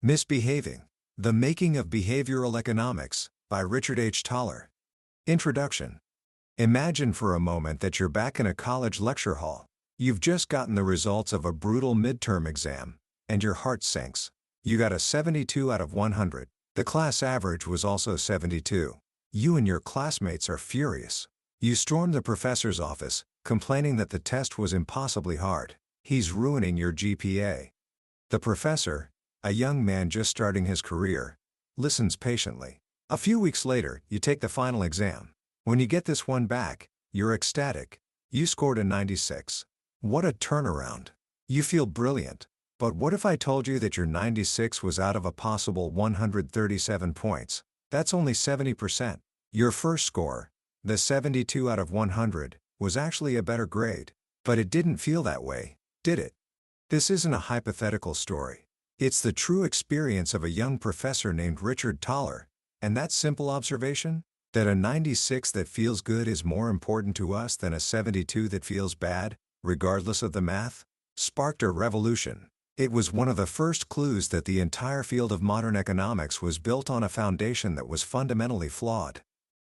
Misbehaving, The Making of Behavioral Economics, by Richard H. Thaler. Introduction. Imagine for a moment that you're back in a college lecture hall. You've just gotten the results of a brutal midterm exam, and your heart sinks. You got a 72 out of 100. The class average was also 72. You and your classmates are furious. You storm the professor's office, complaining that the test was impossibly hard. He's ruining your GPA. The professor, a young man just starting his career, listens patiently. A few weeks later, you take the final exam. When you get this one back, you're ecstatic. You scored a 96. What a turnaround. You feel brilliant. But what if I told you that your 96 was out of a possible 137 points? That's only 70%. Your first score, the 72 out of 100, was actually a better grade. But it didn't feel that way, did it? This isn't a hypothetical story. It's the true experience of a young professor named Richard Thaler, and that simple observation, that a 96 that feels good is more important to us than a 72 that feels bad, regardless of the math, sparked a revolution. It was one of the first clues that the entire field of modern economics was built on a foundation that was fundamentally flawed.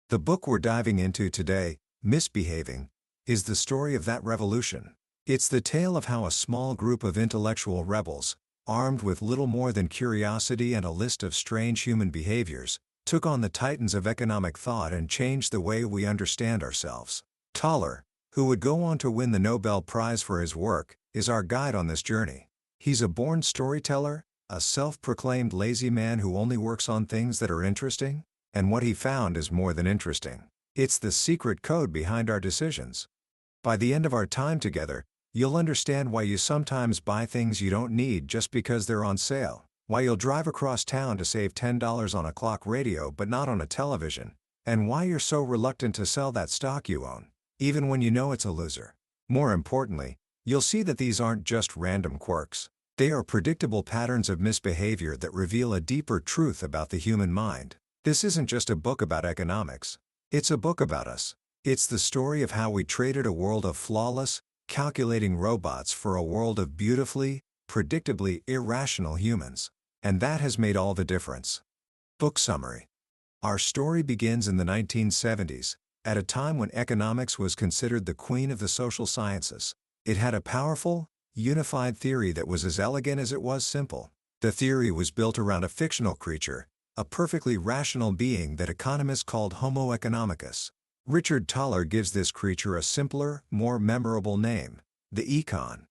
The book we're diving into today, Misbehaving, is the story of that revolution. It's the tale of how a small group of intellectual rebels, armed with little more than curiosity and a list of strange human behaviors, took on the titans of economic thought and changed the way we understand ourselves. Thaler, who would go on to win the Nobel Prize for his work, is our guide on this journey. He's a born storyteller, a self-proclaimed lazy man who only works on things that are interesting, and what he found is more than interesting. It's the secret code behind our decisions. By the end of our time together, you'll understand why you sometimes buy things you don't need just because they're on sale, why you'll drive across town to save $10 on a clock radio but not on a television, and why you're so reluctant to sell that stock you own, even when you know it's a loser. More importantly, you'll see that these aren't just random quirks. They are predictable patterns of misbehavior that reveal a deeper truth about the human mind. This isn't just a book about economics. It's a book about us. It's the story of how we traded a world of flawless, calculating robots for a world of beautifully, predictably irrational humans. And that has made all the difference. Book summary. Our story begins in the 1970s, at a time when economics was considered the queen of the social sciences. It had a powerful, unified theory that was as elegant as it was simple. The theory was built around a fictional creature, a perfectly rational being that economists called Homo economicus. Richard Thaler gives this creature a simpler, more memorable name, the econ.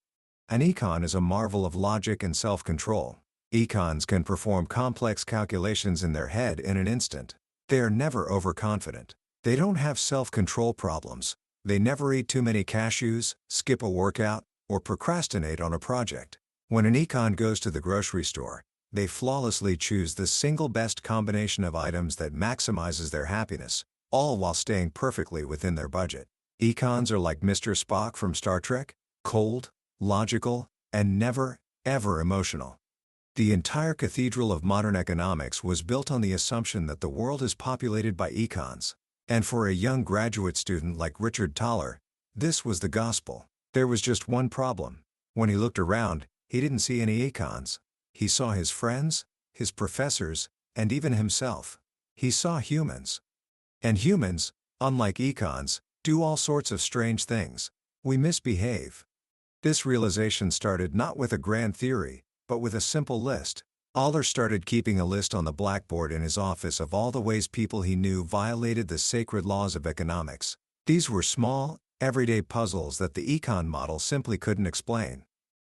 An econ is a marvel of logic and self-control. Econs can perform complex calculations in their head in an instant. They are never overconfident. They don't have self-control problems. They never eat too many cashews, skip a workout, or procrastinate on a project. When an econ goes to the grocery store, they flawlessly choose the single best combination of items that maximizes their happiness, all while staying perfectly within their budget. Econs are like Mr. Spock from Star Trek, cold, logical, and never, ever emotional. The entire cathedral of modern economics was built on the assumption that the world is populated by econs. And for a young graduate student like Richard Thaler, this was the gospel. There was just one problem. When he looked around, he didn't see any econs. He saw his friends, his professors, and even himself. He saw humans. And humans, unlike econs, do all sorts of strange things. We misbehave. This realization started not with a grand theory, but with a simple list. Thaler started keeping a list on the blackboard in his office of all the ways people he knew violated the sacred laws of economics. These were small, everyday puzzles that the econ model simply couldn't explain.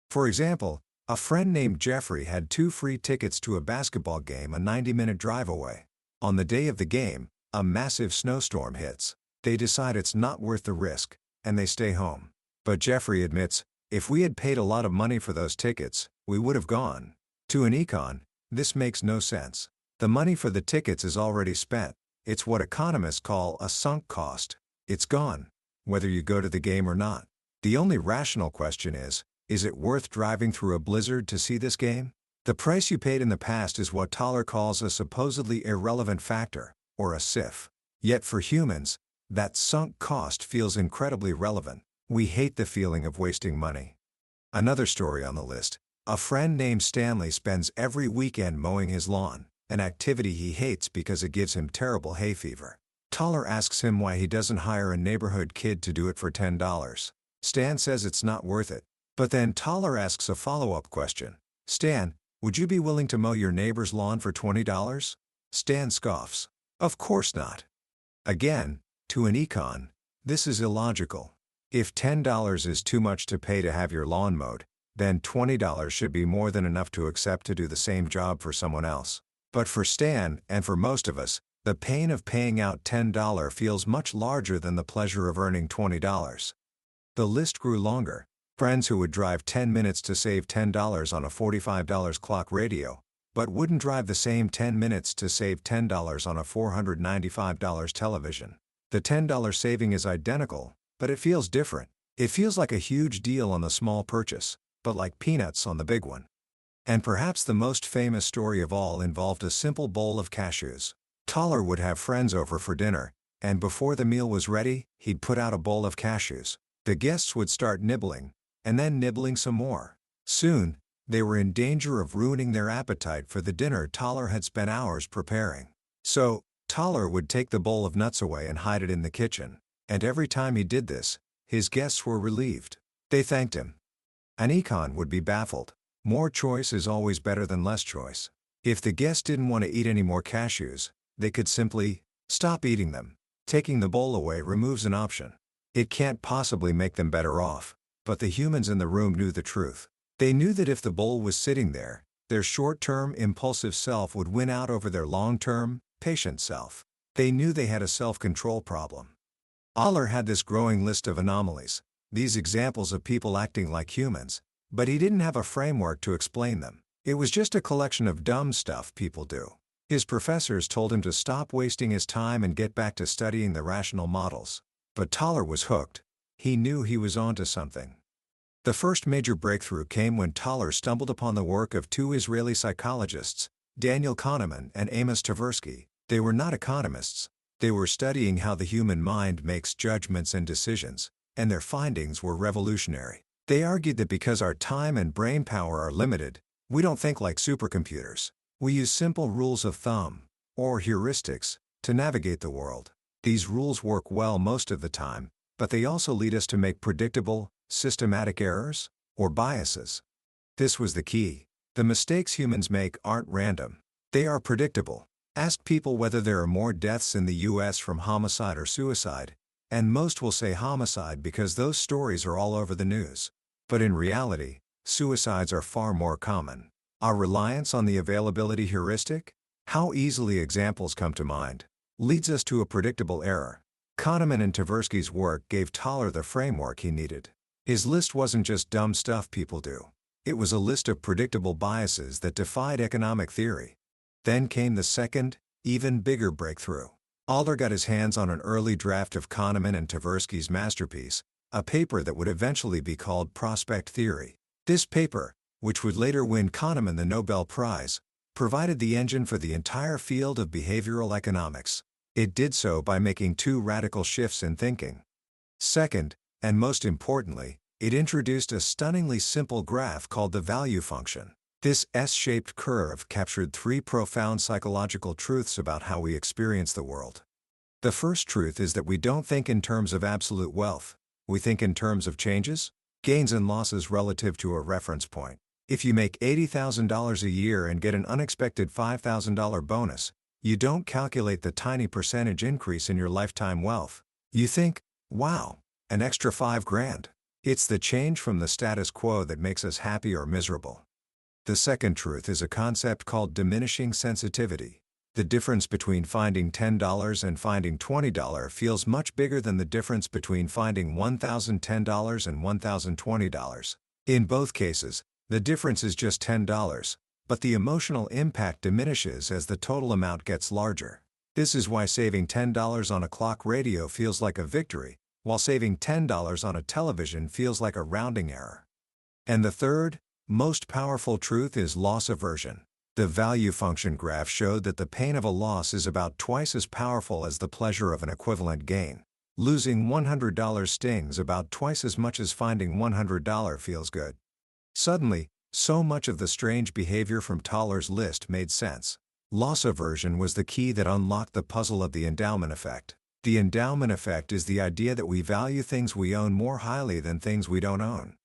For example, a friend named Jeffrey had 2 free tickets to a basketball game a 90-minute drive away. On the day of the game, a massive snowstorm hits. They decide it's not worth the risk, and they stay home. But Jeffrey admits, if we had paid a lot of money for those tickets, we would have gone. To an econ, this makes no sense. The money for the tickets is already spent. It's what economists call a sunk cost. It's gone, whether you go to the game or not. The only rational question is it worth driving through a blizzard to see this game? The price you paid in the past is what Thaler calls a supposedly irrelevant factor, or a SIF. Yet for humans, that sunk cost feels incredibly relevant. We hate the feeling of wasting money. Another story on the list, A friend named Stanley spends every weekend mowing his lawn, an activity he hates because it gives him terrible hay fever. Thaler asks him why he doesn't hire a neighborhood kid to do it for $10. Stan says it's not worth it. But then Thaler asks a follow-up question. Stan, would you be willing to mow your neighbor's lawn for $20? Stan scoffs. Of course not. Again, to an econ, this is illogical. If $10 is too much to pay to have your lawn mowed, then $20 should be more than enough to accept to do the same job for someone else. But for Stan, and for most of us, the pain of paying out $10 feels much larger than the pleasure of earning $20. The list grew longer. Friends who would drive 10 minutes to save $10 on a $45 clock radio, but wouldn't drive the same 10 minutes to save $10 on a $495 television. The $10 saving is identical, but it feels different. It feels like a huge deal on the small purchase, but like peanuts on the big one. And perhaps the most famous story of all involved a simple bowl of cashews. Thaler would have friends over for dinner, and before the meal was ready, he'd put out a bowl of cashews. The guests would start nibbling, and then nibbling some more. Soon, they were in danger of ruining their appetite for the dinner Thaler had spent hours preparing. So, Thaler would take the bowl of nuts away and hide it in the kitchen. And every time he did this, his guests were relieved. They thanked him. An econ would be baffled. More choice is always better than less choice. If the guest didn't want to eat any more cashews, they could simply stop eating them. Taking the bowl away removes an option. It can't possibly make them better off. But the humans in the room knew the truth. They knew that if the bowl was sitting there, their short-term impulsive self would win out over their long-term, patient self. They knew they had a self-control problem. Thaler had this growing list of anomalies, these examples of people acting like humans, but he didn't have a framework to explain them. It was just a collection of dumb stuff people do. His professors told him to stop wasting his time and get back to studying the rational models. But Thaler was hooked. He knew he was onto something. The first major breakthrough came when Thaler stumbled upon the work of two Israeli psychologists, Daniel Kahneman and Amos Tversky. They were not economists. They were studying how the human mind makes judgments and decisions, and their findings were revolutionary. They argued that because our time and brain power are limited, we don't think like supercomputers. We use simple rules of thumb, or heuristics, to navigate the world. These rules work well most of the time, but they also lead us to make predictable, systematic errors, or biases. This was the key. The mistakes humans make aren't random. They are predictable. Ask people whether there are more deaths in the US from homicide or suicide, and most will say homicide because those stories are all over the news. But in reality, suicides are far more common. Our reliance on the availability heuristic, how easily examples come to mind, leads us to a predictable error. Kahneman and Tversky's work gave Thaler the framework he needed. His list wasn't just dumb stuff people do. It was a list of predictable biases that defied economic theory. Then came the second, even bigger breakthrough. Thaler got his hands on an early draft of Kahneman and Tversky's masterpiece, a paper that would eventually be called prospect theory. This paper, which would later win Kahneman the Nobel Prize, provided the engine for the entire field of behavioral economics. It did so by making two radical shifts in thinking. Second, and most importantly, it introduced a stunningly simple graph called the value function. This S-shaped curve captured three profound psychological truths about how we experience the world. The first truth is that we don't think in terms of absolute wealth. We think in terms of changes, gains and losses relative to a reference point. If you make $80,000 a year and get an unexpected $5,000 bonus, you don't calculate the tiny percentage increase in your lifetime wealth. You think, wow, an extra $5,000. It's the change from the status quo that makes us happy or miserable. The second truth is a concept called diminishing sensitivity. The difference between finding $10 and finding $20 feels much bigger than the difference between finding $1,010 and $1,020. In both cases, the difference is just $10, but the emotional impact diminishes as the total amount gets larger. This is why saving $10 on a clock radio feels like a victory, while saving $10 on a television feels like a rounding error. And the third, most powerful truth is loss aversion. The value function graph showed that the pain of a loss is about twice as powerful as the pleasure of an equivalent gain. Losing $100 stings about twice as much as finding $100 feels good. Suddenly, So much of the strange behavior from Thaler's list made sense. Loss aversion was the key that unlocked the puzzle of the endowment effect. The endowment effect is the idea that we value things we own more highly than things we don't own.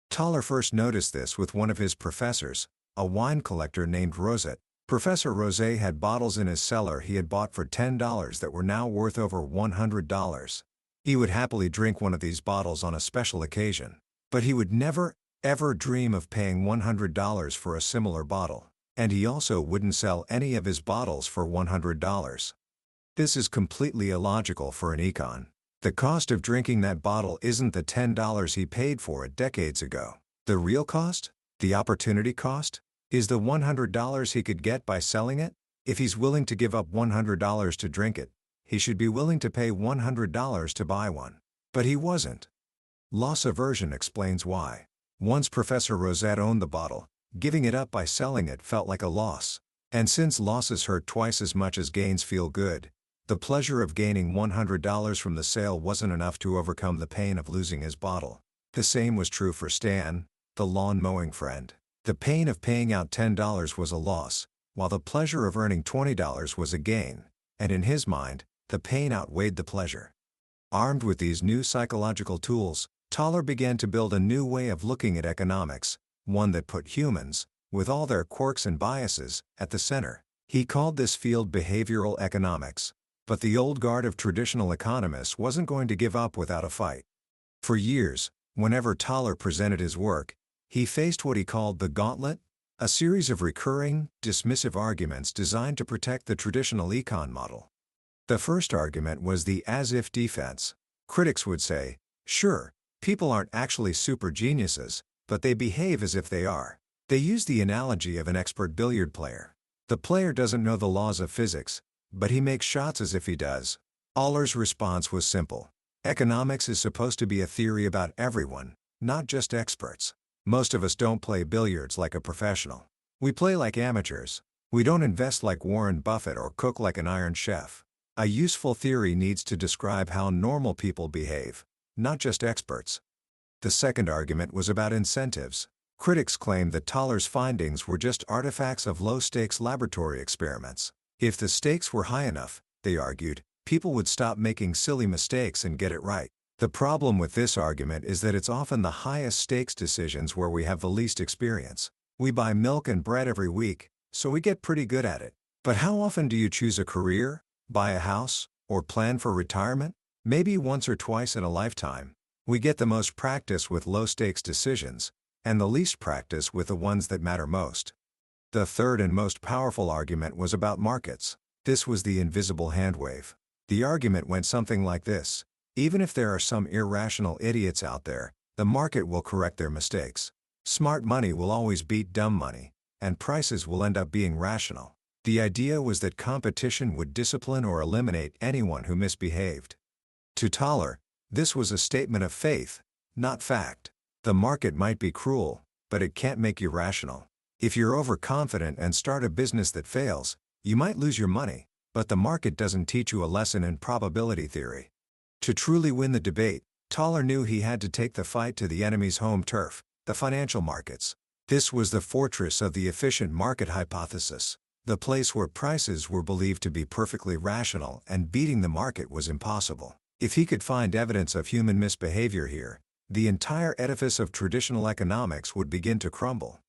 Thaler first noticed this with one of his professors, a wine collector named Rosette. Professor Rosé had bottles in his cellar he had bought for $10 that were now worth over $100. He would happily drink one of these bottles on a special occasion, but he would never, ever dream of paying $100 for a similar bottle, and he also wouldn't sell any of his bottles for $100. This is completely illogical for an econ. The cost of drinking that bottle isn't the $10 he paid for it decades ago. The real cost, the opportunity cost, is the $100 he could get by selling it. If he's willing to give up $100 to drink it, he should be willing to pay $100 to buy one. But he wasn't. Loss aversion explains why. Once Professor Rosette owned the bottle, giving it up by selling it felt like a loss. And since losses hurt twice as much as gains feel good, the pleasure of gaining $100 from the sale wasn't enough to overcome the pain of losing his bottle. The same was true for Stan, the lawn mowing friend. The pain of paying out $10 was a loss, while the pleasure of earning $20 was a gain, and in his mind, the pain outweighed the pleasure. Armed with these new psychological tools, Thaler began to build a new way of looking at economics, one that put humans, with all their quirks and biases, at the center. He called this field behavioral economics, but the old guard of traditional economists wasn't going to give up without a fight. For years, whenever Thaler presented his work, he faced what he called the gauntlet, a series of recurring, dismissive arguments designed to protect the traditional econ model. The first argument was the as-if defense. Critics would say, sure, people aren't actually super geniuses, but they behave as if they are. They use the analogy of an expert billiard player. The player doesn't know the laws of physics, but he makes shots as if he does. Thaler's response was simple. Economics is supposed to be a theory about everyone, not just experts. Most of us don't play billiards like a professional. We play like amateurs. We don't invest like Warren Buffett or cook like an Iron Chef. A useful theory needs to describe how normal people behave, not just experts. The second argument was about incentives. Critics claimed that Thaler's findings were just artifacts of low-stakes laboratory experiments. If the stakes were high enough, they argued, people would stop making silly mistakes and get it right. The problem with this argument is that it's often the highest stakes decisions where we have the least experience. We buy milk and bread every week, so we get pretty good at it. But how often do you choose a career, buy a house, or plan for retirement? Maybe once or twice in a lifetime. We get the most practice with low-stakes decisions, and the least practice with the ones that matter most. The third and most powerful argument was about markets. This was the invisible hand wave. The argument went something like this. Even if there are some irrational idiots out there, the market will correct their mistakes. Smart money will always beat dumb money, and prices will end up being rational. The idea was that competition would discipline or eliminate anyone who misbehaved. To Thaler, this was a statement of faith, not fact. The market might be cruel, but it can't make you rational. If you're overconfident and start a business that fails, you might lose your money, but the market doesn't teach you a lesson in probability theory. To truly win the debate, Thaler knew he had to take the fight to the enemy's home turf, the financial markets. This was the fortress of the efficient market hypothesis, the place where prices were believed to be perfectly rational and beating the market was impossible. If he could find evidence of human misbehavior here, the entire edifice of traditional economics would begin to crumble.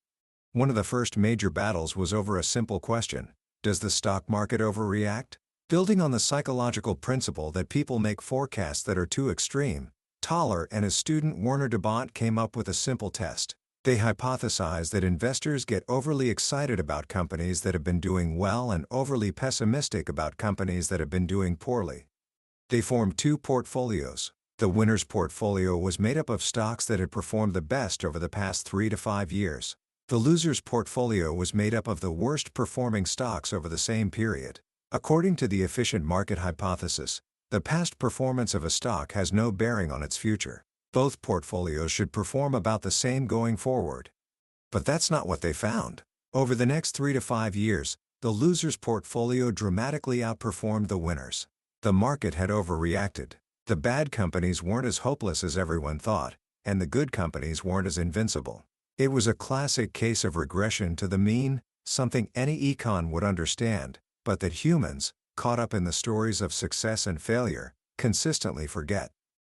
One of the first major battles was over a simple question: does the stock market overreact? Building on the psychological principle that people make forecasts that are too extreme, Thaler and his student Werner de Bont came up with a simple test. They hypothesized that investors get overly excited about companies that have been doing well and overly pessimistic about companies that have been doing poorly. They formed two portfolios. The winner's portfolio was made up of stocks that had performed the best over the past 3 to 5 years. The loser's portfolio was made up of the worst performing stocks over the same period. According to the efficient market hypothesis, the past performance of a stock has no bearing on its future. Both portfolios should perform about the same going forward. But that's not what they found. Over the next 3 to 5 years, the loser's portfolio dramatically outperformed the winner's. The market had overreacted. The bad companies weren't as hopeless as everyone thought, and the good companies weren't as invincible. It was a classic case of regression to the mean, something any econ would understand, but that humans, caught up in the stories of success and failure, consistently forget.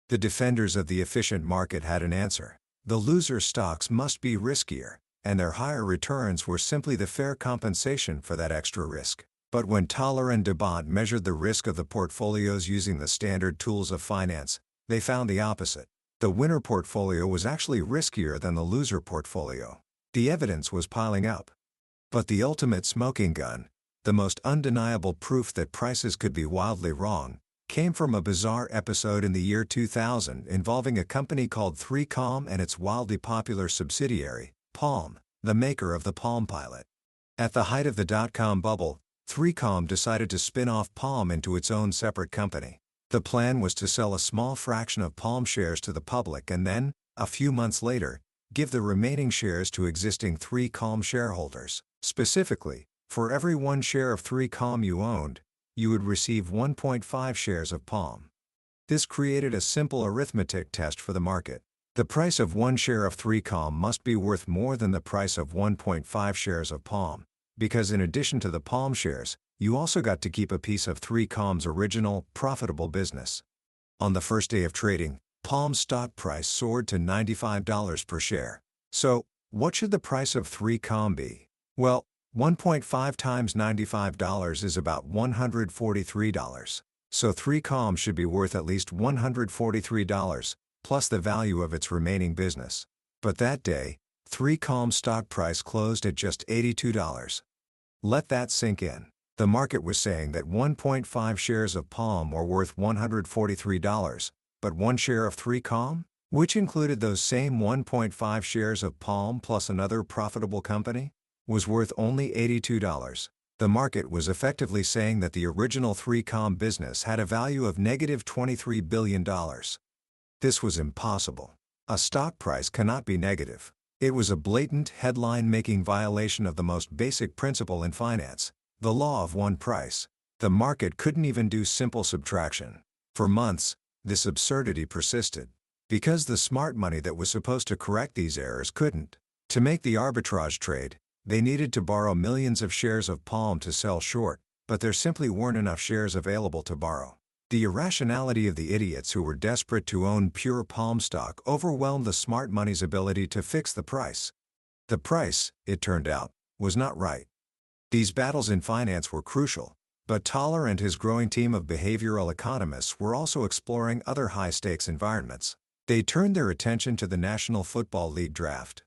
The defenders of the efficient market had an answer. The loser stocks must be riskier, and their higher returns were simply the fair compensation for that extra risk. But when Thaler and deviates measured the risk of the portfolios using the standard tools of finance, they found the opposite. The winner portfolio was actually riskier than the loser portfolio. The evidence was piling up. But the ultimate smoking gun, the most undeniable proof that prices could be wildly wrong, came from a bizarre episode in the year 2000 involving a company called 3Com and its wildly popular subsidiary, Palm, the maker of the Palm Pilot. At the height of the dot-com bubble, 3Com decided to spin off Palm into its own separate company. The plan was to sell a small fraction of Palm shares to the public and then, a few months later, give the remaining shares to existing 3Com shareholders. Specifically, for every 1 share of 3Com you owned, you would receive 1.5 shares of Palm. This created a simple arithmetic test for the market. The price of 1 share of 3Com must be worth more than the price of 1.5 shares of Palm, because in addition to the Palm shares, you also got to keep a piece of 3Com's original, profitable business. On the first day of trading, Palm's stock price soared to $95 per share. So, what should the price of 3Com be? Well, 1.5 times $95 is about $143. So 3Com should be worth at least $143, plus the value of its remaining business. But that day, 3Com's stock price closed at just $82. Let that sink in. The market was saying that 1.5 shares of Palm were worth $143, but 1 share of 3Com, which included those same 1.5 shares of Palm plus another profitable company, was worth only $82. The market was effectively saying that the original 3Com business had a value of negative $23 billion. This was impossible. A stock price cannot be negative. It was a blatant headline-making violation of the most basic principle in finance, the law of one price. The market couldn't even do simple subtraction. For months, this absurdity persisted. Because the smart money that was supposed to correct these errors couldn't. To make the arbitrage trade, they needed to borrow millions of shares of Palm to sell short, but there simply weren't enough shares available to borrow. The irrationality of the idiots who were desperate to own pure Palm stock overwhelmed the smart money's ability to fix the price. The price, it turned out, was not right. These battles in finance were crucial, but Thaler and his growing team of behavioral economists were also exploring other high-stakes environments. They turned their attention to the National Football League draft.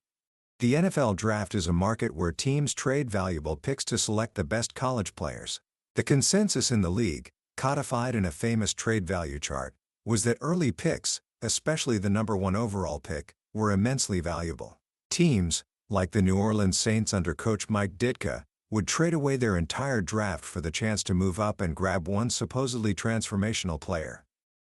The NFL draft is a market where teams trade valuable picks to select the best college players. The consensus in the league, codified in a famous trade value chart, was that early picks, especially the number 1 overall pick, were immensely valuable. Teams, like the New Orleans Saints under coach Mike Ditka, would trade away their entire draft for the chance to move up and grab one supposedly transformational player.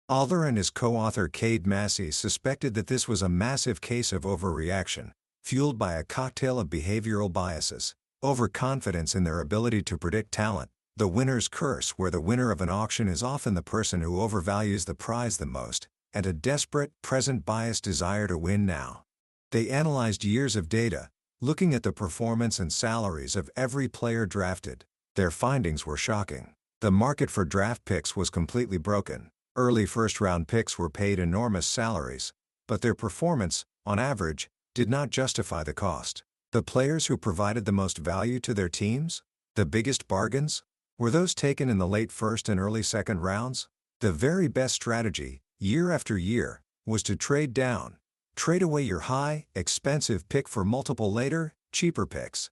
Thaler and his co-author Cade Massey suspected that this was a massive case of overreaction, fueled by a cocktail of behavioral biases, overconfidence in their ability to predict talent, the winner's curse where the winner of an auction is often the person who overvalues the prize the most, and a desperate, present-biased desire to win now. They analyzed years of data, looking at the performance and salaries of every player drafted. Their findings were shocking. The market for draft picks was completely broken. Early first-round picks were paid enormous salaries, but their performance, on average, did not justify the cost. The players who provided the most value to their teams, the biggest bargains, were those taken in the late first and early second rounds. The very best strategy, year after year, was to trade down. Trade away your high, expensive pick for multiple later, cheaper picks.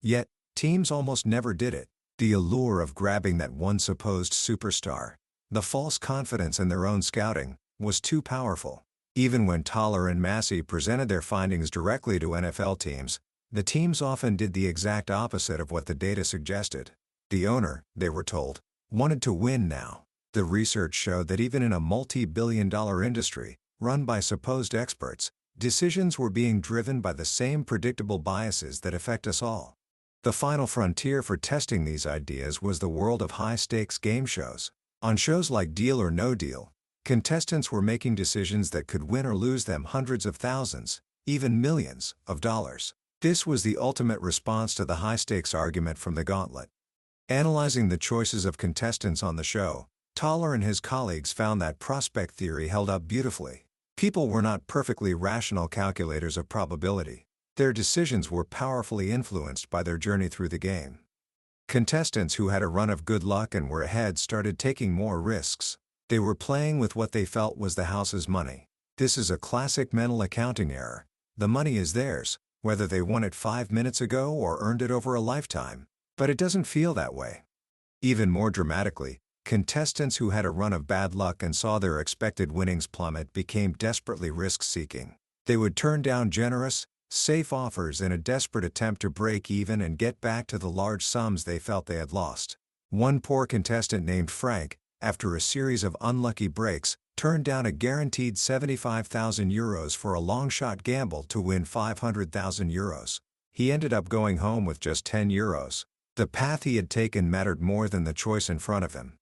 Yet, teams almost never did it. The allure of grabbing that one supposed superstar, the false confidence in their own scouting, was too powerful. Even when Thaler and Massey presented their findings directly to NFL teams, the teams often did the exact opposite of what the data suggested. The owner, they were told, wanted to win now. The research showed that even in a multi-billion-dollar industry, run by supposed experts, decisions were being driven by the same predictable biases that affect us all. The final frontier for testing these ideas was the world of high-stakes game shows. On shows like Deal or No Deal, contestants were making decisions that could win or lose them hundreds of thousands, even millions, of dollars. This was the ultimate response to the high-stakes argument from the gauntlet. Analyzing the choices of contestants on the show, Thaler and his colleagues found that prospect theory held up beautifully. People were not perfectly rational calculators of probability. Their decisions were powerfully influenced by their journey through the game. Contestants who had a run of good luck and were ahead started taking more risks. They were playing with what they felt was the house's money. This is a classic mental accounting error. The money is theirs, whether they won it 5 minutes ago or earned it over a lifetime. But it doesn't feel that way. Even more dramatically, contestants who had a run of bad luck and saw their expected winnings plummet became desperately risk-seeking. They would turn down generous, safe offers in a desperate attempt to break even and get back to the large sums they felt they had lost. One poor contestant named Frank, after a series of unlucky breaks, turned down a guaranteed €75,000 for a long-shot gamble to win €500,000. He ended up going home with just €10. The path he had taken mattered more than the choice in front of him.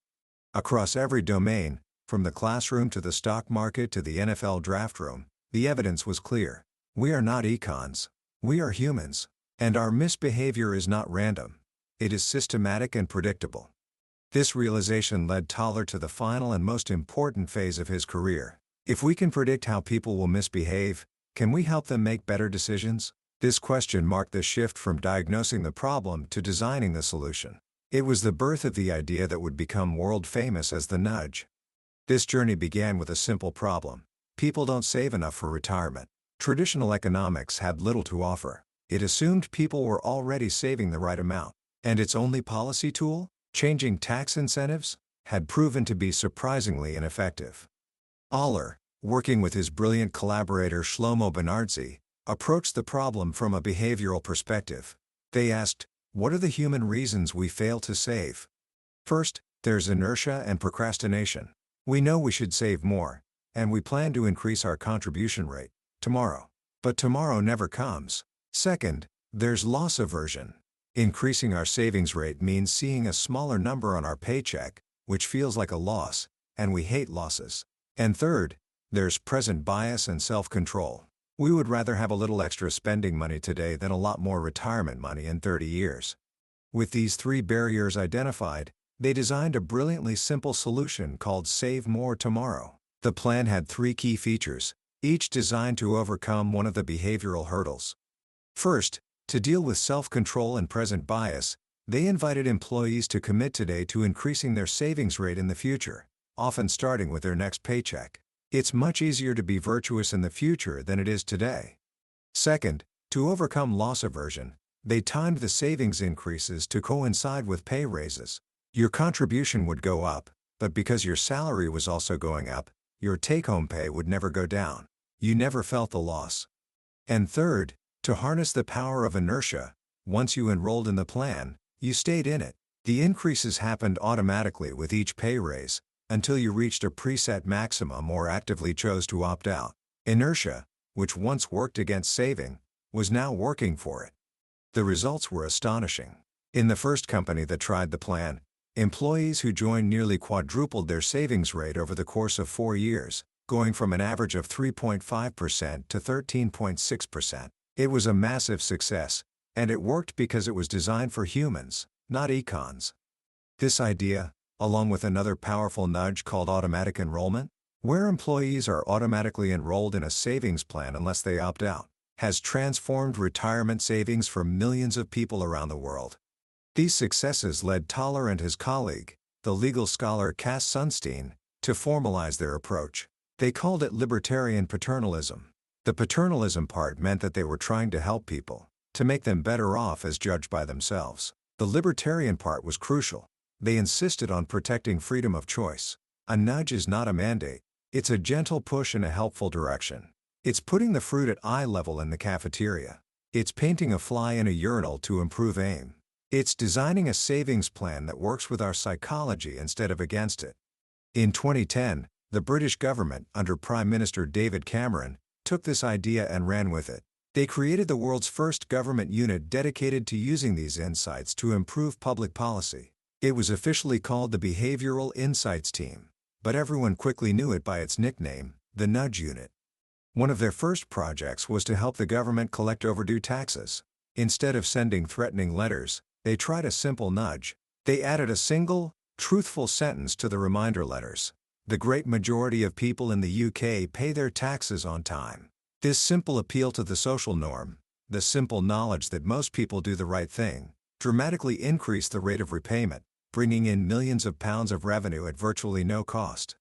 Across every domain, from the classroom to the stock market to the NFL draft room, the evidence was clear. We are not econs. We are humans. And our misbehavior is not random. It is systematic and predictable. This realization led Thaler to the final and most important phase of his career. If we can predict how people will misbehave, can we help them make better decisions? This question marked the shift from diagnosing the problem to designing the solution. It was the birth of the idea that would become world famous as the nudge. This journey began with a simple problem. People don't save enough for retirement. Traditional economics had little to offer. It assumed people were already saving the right amount. And its only policy tool, changing tax incentives, had proven to be surprisingly ineffective. Thaler, working with his brilliant collaborator Shlomo Bernardzi, approached the problem from a behavioral perspective. They asked, what are the human reasons we fail to save? First, there's inertia and procrastination. We know we should save more, and we plan to increase our contribution rate tomorrow. But tomorrow never comes. Second, there's loss aversion. Increasing our savings rate means seeing a smaller number on our paycheck, which feels like a loss, and we hate losses. And third, there's present bias and self-control. We would rather have a little extra spending money today than a lot more retirement money in 30 years. With these three barriers identified, they designed a brilliantly simple solution called Save More Tomorrow. The plan had 3 key features, each designed to overcome one of the behavioral hurdles. First, to deal with self-control and present bias, they invited employees to commit today to increasing their savings rate in the future, often starting with their next paycheck. It's much easier to be virtuous in the future than it is today. Second, to overcome loss aversion, they timed the savings increases to coincide with pay raises. Your contribution would go up, but because your salary was also going up, your take-home pay would never go down. You never felt the loss. And third, to harness the power of inertia, once you enrolled in the plan, you stayed in it. The increases happened automatically with each pay raise, until you reached a preset maximum or actively chose to opt out. Inertia, which once worked against saving, was now working for it. The results were astonishing. In the first company that tried the plan, employees who joined nearly quadrupled their savings rate over the course of 4 years, going from an average of 3.5% to 13.6%. It was a massive success, and it worked because it was designed for humans, not econs. This idea, along with another powerful nudge called automatic enrollment, where employees are automatically enrolled in a savings plan unless they opt out, has transformed retirement savings for millions of people around the world. These successes led Thaler and his colleague, the legal scholar Cass Sunstein, to formalize their approach. They called it libertarian paternalism. The paternalism part meant that they were trying to help people, to make them better off as judged by themselves. The libertarian part was crucial. They insisted on protecting freedom of choice. A nudge is not a mandate. It's a gentle push in a helpful direction. It's putting the fruit at eye level in the cafeteria. It's painting a fly in a urinal to improve aim. It's designing a savings plan that works with our psychology instead of against it. In 2010, the British government, under Prime Minister David Cameron, took this idea and ran with it. They created the world's first government unit dedicated to using these insights to improve public policy. It was officially called the Behavioral Insights Team, but everyone quickly knew it by its nickname, the Nudge Unit. One of their first projects was to help the government collect overdue taxes. Instead of sending threatening letters, they tried a simple nudge. They added a single, truthful sentence to the reminder letters. The great majority of people in the UK pay their taxes on time. This simple appeal to the social norm, the simple knowledge that most people do the right thing, dramatically increased the rate of repayment, bringing in millions of pounds of revenue at virtually no cost.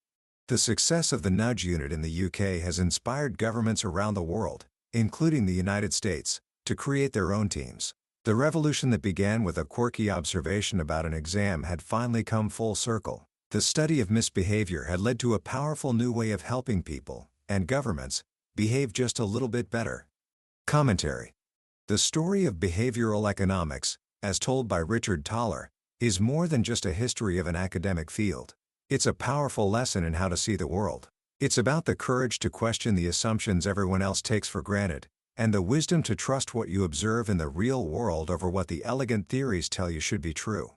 The success of the nudge unit in the UK has inspired governments around the world, including the United States, to create their own teams. The revolution that began with a quirky observation about an exam had finally come full circle. The study of misbehavior had led to a powerful new way of helping people, and governments, behave just a little bit better. Commentary. The story of behavioral economics, as told by Richard Thaler, is more than just a history of an academic field. It's a powerful lesson in how to see the world. It's about the courage to question the assumptions everyone else takes for granted, and the wisdom to trust what you observe in the real world over what the elegant theories tell you should be true.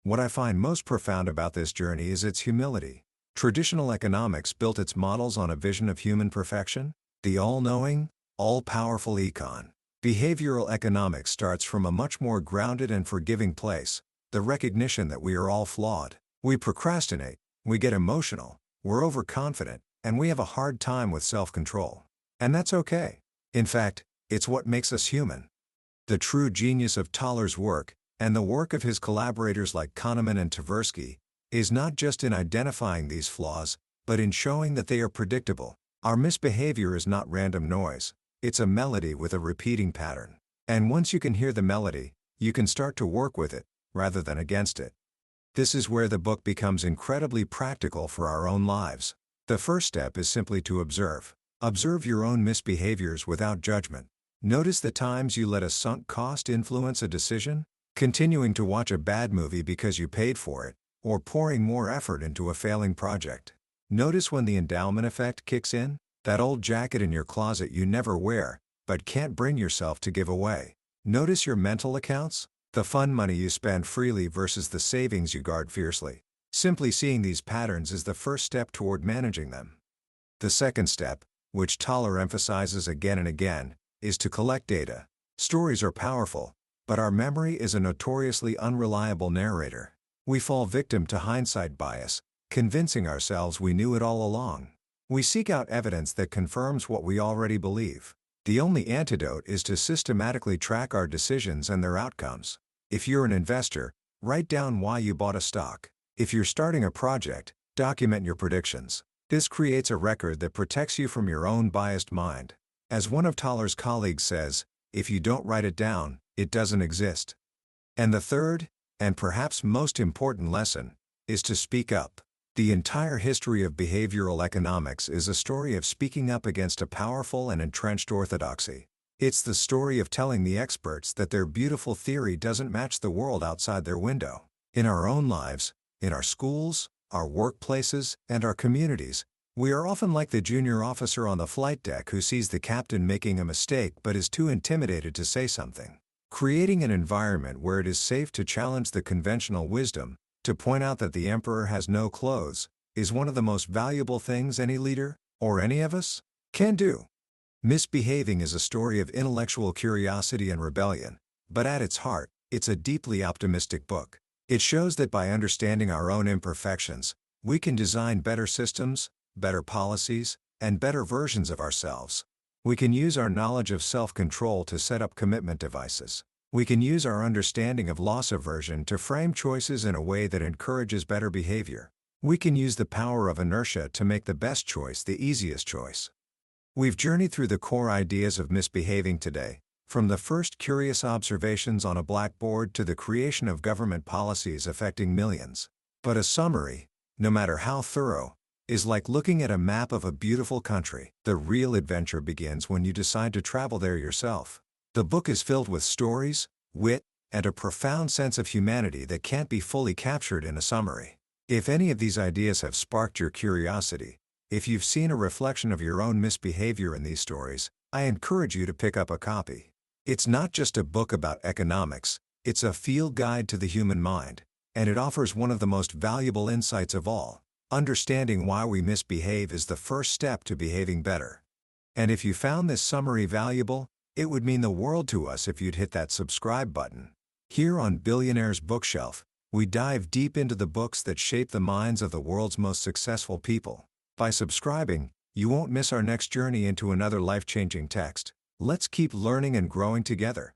What I find most profound about this journey is its humility. Traditional economics built its models on a vision of human perfection, the all-knowing, all-powerful econ. Behavioral economics starts from a much more grounded and forgiving place, the recognition that we are all flawed. We procrastinate, we get emotional, we're overconfident, and we have a hard time with self-control. And that's okay. In fact, it's what makes us human. The true genius of Thaler's work, and the work of his collaborators like Kahneman and Tversky, is not just in identifying these flaws, but in showing that they are predictable. Our misbehavior is not random noise, it's a melody with a repeating pattern. And once you can hear the melody, you can start to work with it, rather than against it. This is where the book becomes incredibly practical for our own lives. The first step is simply to observe. Observe your own misbehaviors without judgment. Notice the times you let a sunk cost influence a decision, continuing to watch a bad movie because you paid for it, or pouring more effort into a failing project. Notice when the endowment effect kicks in, that old jacket in your closet you never wear, but can't bring yourself to give away. Notice your mental accounts, the fun money you spend freely versus the savings you guard fiercely. Simply seeing these patterns is the first step toward managing them. The second step, which Thaler emphasizes again and again, is to collect data. Stories are powerful, but our memory is a notoriously unreliable narrator. We fall victim to hindsight bias, convincing ourselves we knew it all along. We seek out evidence that confirms what we already believe. The only antidote is to systematically track our decisions and their outcomes. If you're an investor, write down why you bought a stock. If you're starting a project, document your predictions. This creates a record that protects you from your own biased mind. As one of Thaler's colleagues says, if you don't write it down, it doesn't exist. And the third, and perhaps most important lesson, is to speak up. The entire history of behavioral economics is a story of speaking up against a powerful and entrenched orthodoxy. It's the story of telling the experts that their beautiful theory doesn't match the world outside their window. In our own lives, in our schools, our workplaces, and our communities, we are often like the junior officer on the flight deck who sees the captain making a mistake but is too intimidated to say something. Creating an environment where it is safe to challenge the conventional wisdom, to point out that the emperor has no clothes, is one of the most valuable things any leader, or any of us, can do. Misbehaving is a story of intellectual curiosity and rebellion, but at its heart, it's a deeply optimistic book. It shows that by understanding our own imperfections, we can design better systems, better policies, and better versions of ourselves. We can use our knowledge of self-control to set up commitment devices. We can use our understanding of loss aversion to frame choices in a way that encourages better behavior. We can use the power of inertia to make the best choice the easiest choice. We've journeyed through the core ideas of misbehaving today, from the first curious observations on a blackboard to the creation of government policies affecting millions. But a summary, no matter how thorough, is like looking at a map of a beautiful country. The real adventure begins when you decide to travel there yourself. The book is filled with stories, wit, and a profound sense of humanity that can't be fully captured in a summary. If any of these ideas have sparked your curiosity, if you've seen a reflection of your own misbehavior in these stories, I encourage you to pick up a copy. It's not just a book about economics, it's a field guide to the human mind, and it offers one of the most valuable insights of all. Understanding why we misbehave is the first step to behaving better. And if you found this summary valuable, it would mean the world to us if you'd hit that subscribe button. Here on Billionaire's Bookshelf, we dive deep into the books that shape the minds of the world's most successful people. By subscribing, you won't miss our next journey into another life-changing text. Let's keep learning and growing together.